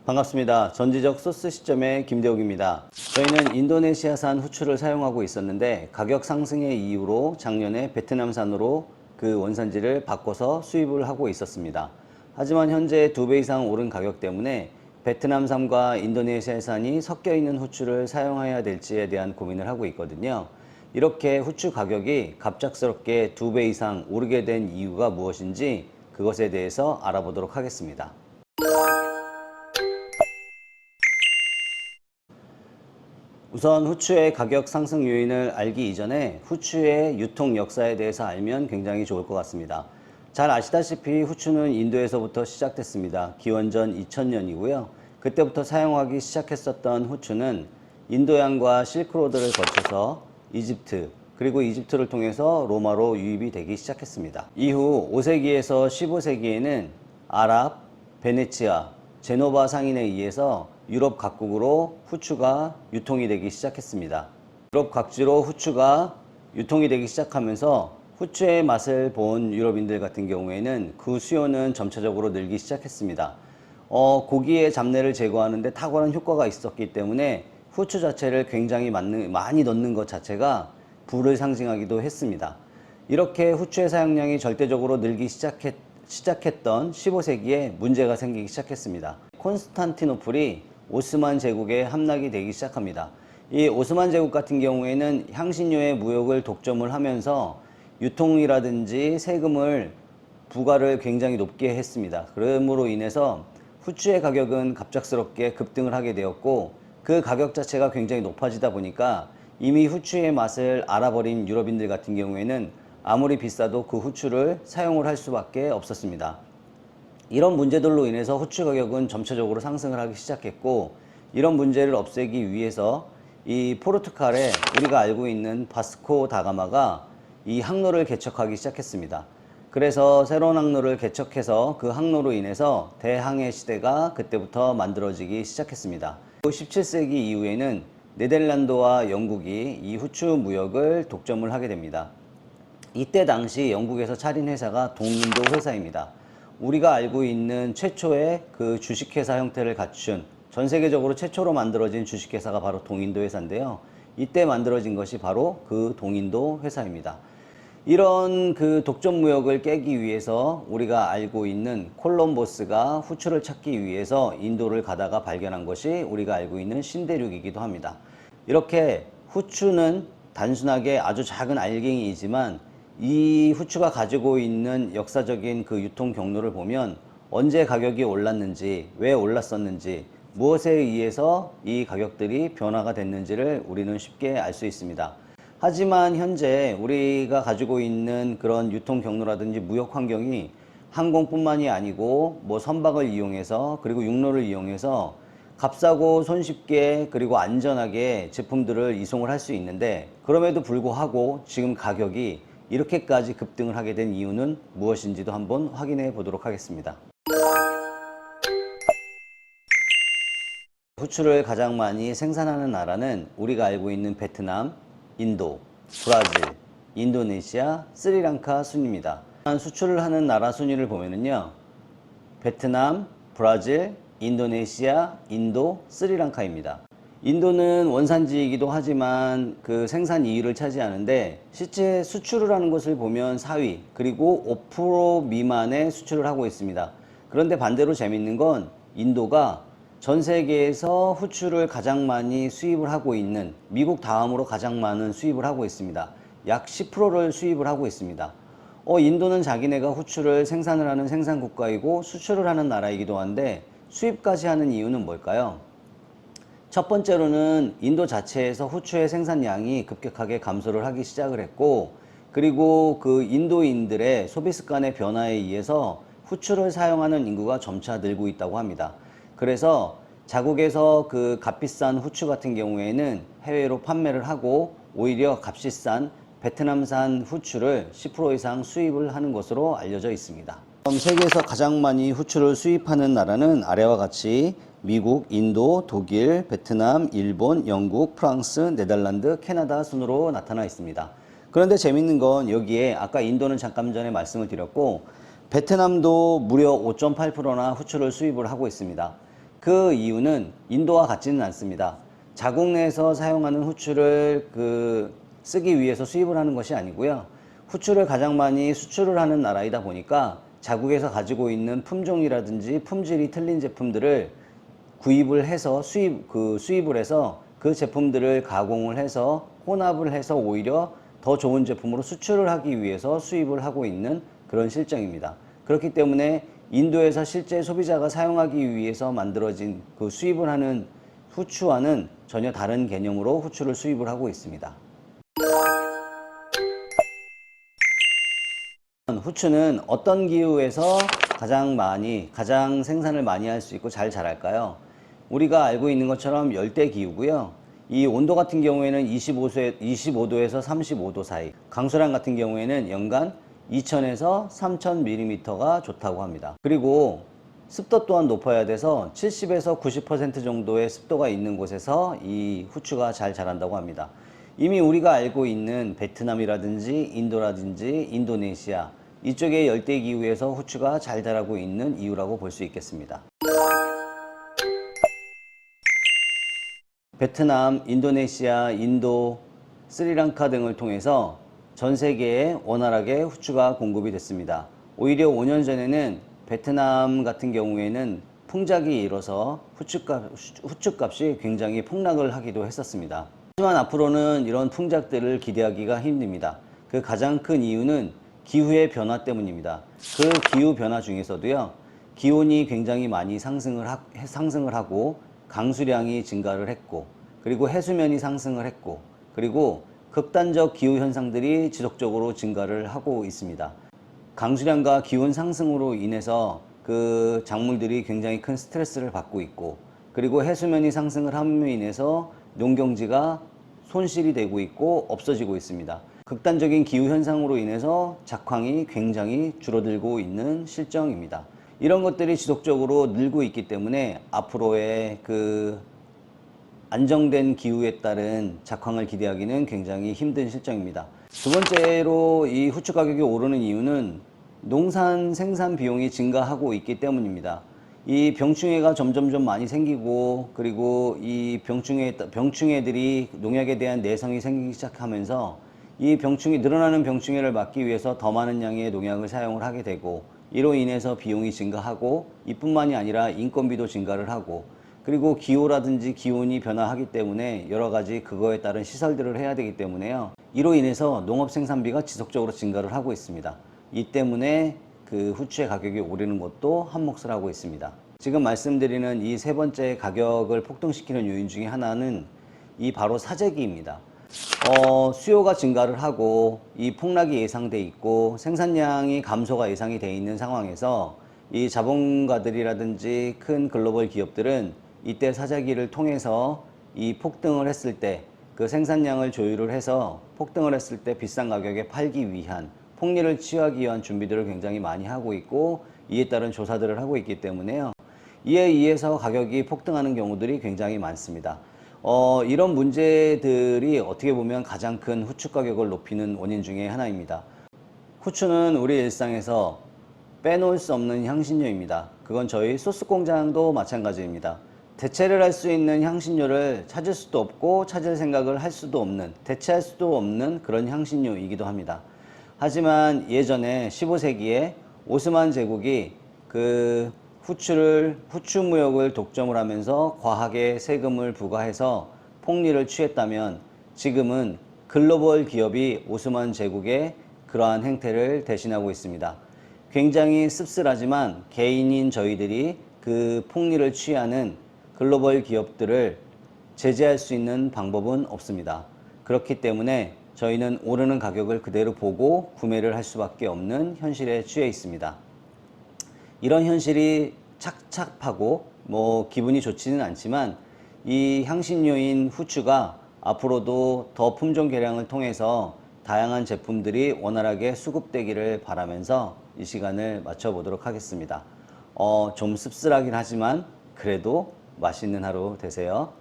반갑습니다. 전지적 소스 시점의 김대욱입니다. 저희는 인도네시아산 후추를 사용하고 있었는데 가격 상승의 이유로 작년에 베트남산으로 그 원산지를 바꿔서 수입을 하고 있었습니다. 하지만 현재 2배 이상 오른 가격 때문에 베트남산과 인도네시아산이 섞여 있는 후추를 사용해야 될지에 대한 고민을 하고 있거든요. 이렇게 후추 가격이 갑작스럽게 2배 이상 오르게 된 이유가 무엇인지 그것에 대해서 알아보도록 하겠습니다. 우선 후추의 가격 상승 요인을 알기 이전에 후추의 유통 역사에 대해서 알면 굉장히 좋을 것 같습니다. 잘 아시다시피 후추는 인도에서부터 시작됐습니다. 기원전 2000년이고요. 그때부터 사용하기 시작했었던 후추는 인도양과 실크로드를 거쳐서 이집트, 그리고 이집트를 통해서 로마로 유입이 되기 시작했습니다. 이후 5세기에서 15세기에는 아랍, 베네치아, 제노바 상인에 의해서 유럽 각국으로 후추가 유통이 되기 시작했습니다. 유럽 각지로 후추가 유통이 되기 시작하면서 후추의 맛을 본 유럽인들 같은 경우에는 그 수요는 점차적으로 늘기 시작했습니다. 고기의 잡내를 제거하는 데 탁월한 효과가 있었기 때문에 후추 자체를 굉장히 많이 넣는 것 자체가 부를 상징하기도 했습니다. 이렇게 후추의 사용량이 절대적으로 늘기 시작했던 15세기에 문제가 생기기 시작했습니다. 콘스탄티노플이 오스만 제국에 함락이 되기 시작합니다. 이 오스만 제국 같은 경우에는 향신료의 무역을 독점을 하면서 유통이라든지 세금을 부과를 굉장히 높게 했습니다. 그러므로 인해서 후추의 가격은 갑작스럽게 급등을 하게 되었고 그 가격 자체가 굉장히 높아지다 보니까 이미 후추의 맛을 알아버린 유럽인들 같은 경우에는 아무리 비싸도 그 후추를 사용을 할 수밖에 없었습니다. 이런 문제들로 인해서 후추 가격은 점차적으로 상승을 하기 시작했고, 이런 문제를 없애기 위해서 이 포르투갈에 우리가 알고 있는 바스코 다가마가 이 항로를 개척하기 시작했습니다. 그래서 새로운 항로를 개척해서 그 항로로 인해서 대항해 시대가 그때부터 만들어지기 시작했습니다. 17세기 이후에는 네덜란드와 영국이 이 후추 무역을 독점을 하게 됩니다. 이때 당시 영국에서 차린 회사가 동인도 회사입니다. 우리가 알고 있는 최초의 그 주식회사 형태를 갖춘, 전 세계적으로 최초로 만들어진 주식회사가 바로 동인도 회사인데요. 이때 만들어진 것이 바로 그 동인도 회사입니다. 이런 그 독점 무역을 깨기 위해서 우리가 알고 있는 콜럼버스가 후추를 찾기 위해서 인도를 가다가 발견한 것이 우리가 알고 있는 신대륙이기도 합니다. 이렇게 후추는 단순하게 아주 작은 알갱이이지만 이 후추가 가지고 있는 역사적인 그 유통 경로를 보면 언제 가격이 올랐는지, 왜 올랐었는지, 무엇에 의해서 이 가격들이 변화가 됐는지를 우리는 쉽게 알 수 있습니다. 하지만 현재 우리가 가지고 있는 그런 유통 경로라든지 무역 환경이 항공뿐만이 아니고 선박을 이용해서, 그리고 육로를 이용해서 값싸고 손쉽게 그리고 안전하게 제품들을 이송을 할 수 있는데, 그럼에도 불구하고 지금 가격이 이렇게까지 급등을 하게 된 이유는 무엇인지도 한번 확인해 보도록 하겠습니다. 후추를 가장 많이 생산하는 나라는 우리가 알고 있는 베트남, 인도, 브라질, 인도네시아, 스리랑카 순입니다. 수출을 하는 나라 순위를 보면은요, 베트남, 브라질, 인도네시아, 인도, 스리랑카입니다. 인도는 원산지이기도 하지만 그 생산 2위를 차지하는데, 실제 수출을 하는 것을 보면 4위, 그리고 5% 미만의 수출을 하고 있습니다. 그런데 반대로 재밌는 건 인도가 전 세계에서 후추를 가장 많이 수입을 하고 있는, 미국 다음으로 가장 많은 수입을 하고 있습니다. 약 10%를 수입을 하고 있습니다. 인도는 자기네가 후추를 생산을 하는 생산국가이고 수출을 하는 나라이기도 한데 수입까지 하는 이유는 뭘까요? 첫 번째로는 인도 자체에서 후추의 생산량이 급격하게 감소를 하기 시작을 했고, 그리고 그 인도인들의 소비 습관의 변화에 의해서 후추를 사용하는 인구가 점차 늘고 있다고 합니다. 그래서 자국에서 그 값비싼 후추 같은 경우에는 해외로 판매를 하고 오히려 값이 싼 베트남산 후추를 10% 이상 수입을 하는 것으로 알려져 있습니다. 세계에서 가장 많이 후추를 수입하는 나라는 아래와 같이 미국, 인도, 독일, 베트남, 일본, 영국, 프랑스, 네덜란드, 캐나다 순으로 나타나 있습니다. 그런데 재밌는 건 여기에 아까 인도는 잠깐 전에 말씀을 드렸고 베트남도 무려 5.8%나 후추를 수입을 하고 있습니다. 그 이유는 인도와 같지는 않습니다. 자국 내에서 사용하는 후추를 쓰기 위해서 수입을 하는 것이 아니고요. 후추를 가장 많이 수출을 하는 나라이다 보니까 자국에서 가지고 있는 품종이라든지 품질이 틀린 제품들을 구입을 해서 수입을 해서 그 제품들을 가공을 해서 혼합을 해서 오히려 더 좋은 제품으로 수출을 하기 위해서 수입을 하고 있는 그런 실정입니다. 그렇기 때문에 인도에서 실제 소비자가 사용하기 위해서 만들어진 수입을 하는 후추와는 전혀 다른 개념으로 후추를 수입을 하고 있습니다. 후추는 어떤 기후에서 가장 생산을 많이 할 수 있고 잘 자랄까요? 우리가 알고 있는 것처럼 열대 기후고요. 이 온도 같은 경우에는 25도에서 35도 사이, 강수량 같은 경우에는 연간 2000에서 3000mm가 좋다고 합니다. 그리고 습도 또한 높아야 돼서 70에서 90% 정도의 습도가 있는 곳에서 이 후추가 잘 자란다고 합니다. 이미 우리가 알고 있는 베트남이라든지 인도라든지 인도네시아, 이쪽의 열대기후에서 후추가 잘 자라고 있는 이유라고 볼 수 있겠습니다. 베트남, 인도네시아, 인도, 스리랑카 등을 통해서 전 세계에 원활하게 후추가 공급이 됐습니다. 오히려 5년 전에는 베트남 같은 경우에는 풍작이 일어서 후추값이 굉장히 폭락을 하기도 했었습니다. 하지만 앞으로는 이런 풍작들을 기대하기가 힘듭니다. 그 가장 큰 이유는 기후의 변화 때문입니다. 그 기후 변화 중에서도요, 기온이 굉장히 많이 상승을 하고 강수량이 증가를 했고, 그리고 해수면이 상승을 했고, 그리고 극단적 기후 현상들이 지속적으로 증가를 하고 있습니다. 강수량과 기온 상승으로 인해서 그 작물들이 굉장히 큰 스트레스를 받고 있고, 그리고 해수면이 상승을 함으로 인해서 농경지가 손실이 되고 있고 없어지고 있습니다. 극단적인 기후 현상으로 인해서 작황이 굉장히 줄어들고 있는 실정입니다. 이런 것들이 지속적으로 늘고 있기 때문에 앞으로의 안정된 기후에 따른 작황을 기대하기는 굉장히 힘든 실정입니다. 두 번째로 이 후추 가격이 오르는 이유는 농산 생산 비용이 증가하고 있기 때문입니다. 이 병충해가 점점점 많이 생기고, 그리고 이 병충해들이 농약에 대한 내성이 생기기 시작하면서 이 늘어나는 병충해를 막기 위해서 더 많은 양의 농약을 사용을 하게 되고, 이로 인해서 비용이 증가하고, 이뿐만이 아니라 인건비도 증가를 하고, 그리고 기후라든지 기온이 변화하기 때문에 여러 가지 그거에 따른 시설들을 해야 되기 때문에요. 이로 인해서 농업 생산비가 지속적으로 증가를 하고 있습니다. 이 때문에 그 후추의 가격이 오르는 것도 한몫을 하고 있습니다. 지금 말씀드리는 이 세 번째 가격을 폭등시키는 요인 중에 하나는 바로 사재기입니다. 수요가 증가를 하고 이 폭락이 예상돼 있고 생산량이 감소가 예상이 돼 있는 상황에서 이 자본가들이라든지 큰 글로벌 기업들은 이때 사재기를 통해서 이 폭등을 했을 때 그 생산량을 조율을 해서 폭등을 했을 때 비싼 가격에 팔기 위한, 폭리를 취하기 위한 준비들을 굉장히 많이 하고 있고, 이에 따른 조사들을 하고 있기 때문에요. 이에 의해서 가격이 폭등하는 경우들이 굉장히 많습니다. 이런 문제들이 어떻게 보면 가장 큰 후추 가격을 높이는 원인 중에 하나입니다. 후추는 우리 일상에서 빼놓을 수 없는 향신료입니다. 그건 저희 소스 공장도 마찬가지입니다. 대체를 할 수 있는 향신료를 찾을 수도 없고 찾을 생각을 할 수도 없는, 대체할 수도 없는 그런 향신료이기도 합니다. 하지만 예전에 15세기에 오스만 제국이 그 후추 무역을 독점을 하면서 과하게 세금을 부과해서 폭리를 취했다면, 지금은 글로벌 기업이 오스만 제국의 그러한 행태를 대신하고 있습니다. 굉장히 씁쓸하지만 개인인 저희들이 그 폭리를 취하는 글로벌 기업들을 제재할 수 있는 방법은 없습니다. 그렇기 때문에 저희는 오르는 가격을 그대로 보고 구매를 할 수밖에 없는 현실에 취해 있습니다. 이런 현실이 착잡하고 기분이 좋지는 않지만, 이 향신료인 후추가 앞으로도 더 품종 개량을 통해서 다양한 제품들이 원활하게 수급되기를 바라면서 이 시간을 마쳐보도록 하겠습니다. 좀 씁쓸하긴 하지만 그래도 맛있는 하루 되세요.